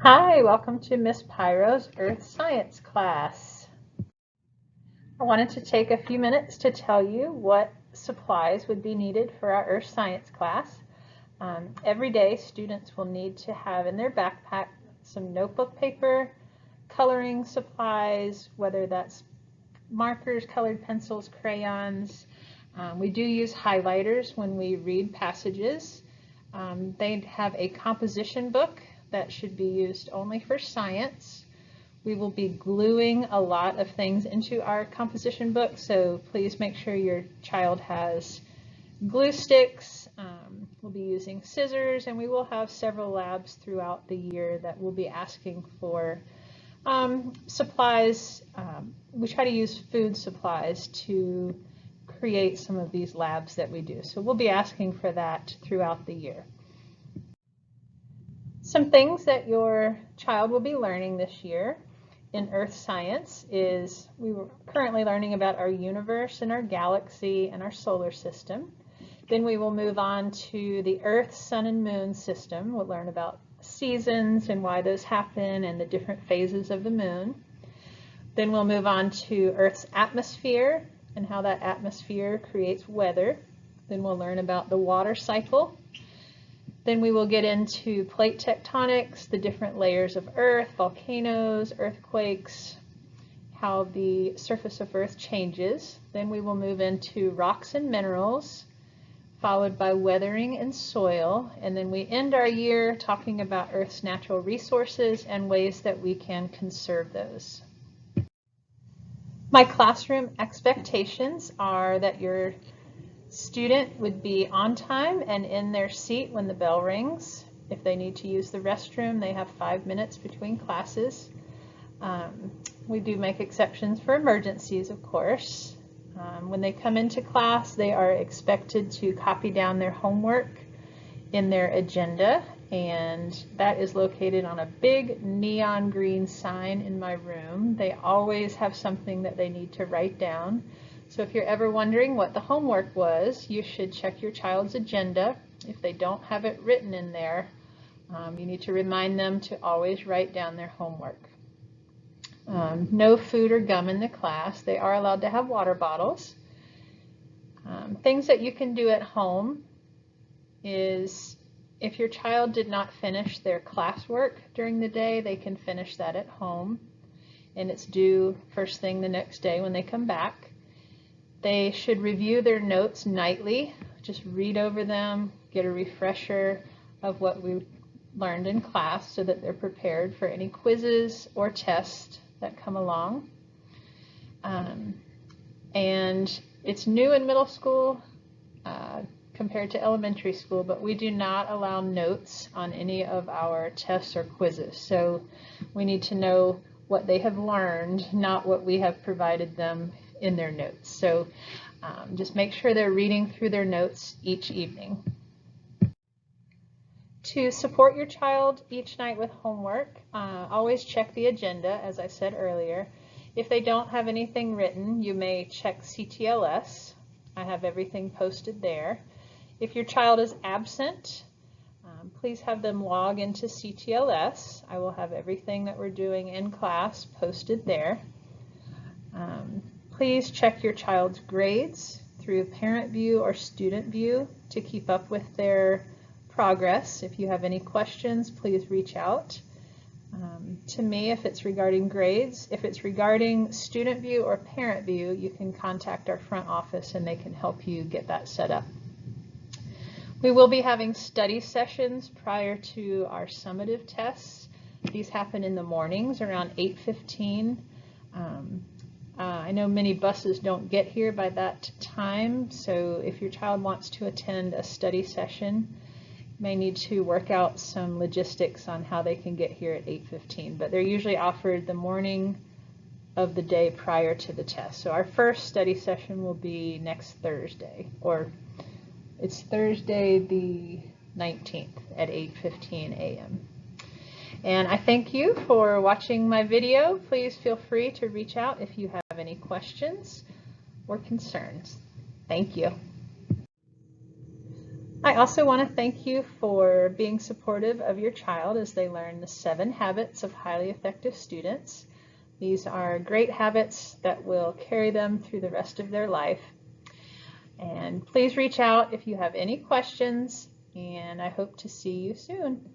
Hi, welcome to Miss Poirot's Earth Science class. I wanted to take a few minutes to tell you what supplies would be needed for our Earth Science class. Every day, students will need to have in their backpack some notebook paper, coloring supplies, whether that's markers, colored pencils, crayons. We do use highlighters when we read passages. They have a composition book that should be used only for science. We will be gluing a lot of things into our composition book, so please make sure your child has glue sticks. We'll be using scissors, and we will have several labs throughout the year that will be asking for supplies. We try to use food supplies to create some of these labs that we do, so we'll be asking for that throughout the year. Some things that your child will be learning this year in Earth Science is we were currently learning about our universe and our galaxy and our solar system. Then we will move on to the Earth, Sun, and Moon system. We'll learn about seasons and why those happen and the different phases of the moon. Then we'll move on to Earth's atmosphere and how that atmosphere creates weather. Then we'll learn about the water cycle. Then we will get into plate tectonics, the different layers of Earth, volcanoes, earthquakes, how the surface of Earth changes. Then we will move into rocks and minerals, followed by weathering and soil. And then we end our year talking about Earth's natural resources and ways that we can conserve those. My classroom expectations are that your student would be on time and in their seat when the bell rings. If they need to use the restroom, they have 5 minutes between classes. We do make exceptions for emergencies, of course. When they come into class, they are expected to copy down their homework in their agenda, and that is located on a big neon green sign in my room. They always have something that they need to write down. So if you're ever wondering what the homework was, you should check your child's agenda. If they don't have it written in there, you need to remind them to always write down their homework. No food or gum in the class. They are allowed to have water bottles. Things that you can do at home is if your child did not finish their classwork during the day, they can finish that at home, and it's due first thing the next day when they come back. They should review their notes nightly, just read over them, get a refresher of what we learned in class so that they're prepared for any quizzes or tests that come along. And it's new in middle school compared to elementary school, but we do not allow notes on any of our tests or quizzes. So we need to know what they have learned, not what we have provided them in their notes. So just make sure they're reading through their notes each evening. To support your child each night with homework, always check the agenda, as I said earlier. If they don't have anything written, you may check CTLS. I have everything posted there. If your child is absent, please have them log into CTLS. I will have everything that we're doing in class posted there. Please check your child's grades through Parent View or Student View to keep up with their progress. If you have any questions, please reach out to me if it's regarding grades. If it's regarding Student View or Parent View, you can contact our front office and they can help you get that set up. We will be having study sessions prior to our summative tests. These happen in the mornings around 8:15. I know many buses don't get here by that time, so if your child wants to attend a study session, you may need to work out some logistics on how they can get here at 8:15, but they're usually offered the morning of the day prior to the test. So our first study session will be next Thursday, or it's Thursday the 19th at 8:15 a.m. And I thank you for watching my video. Please feel free to reach out if you have any questions or concerns. Thank you. I also want to thank you for being supportive of your child as they learn the 7 habits of highly effective students. These are great habits that will carry them through the rest of their life. And please reach out if you have any questions, and I hope to see you soon.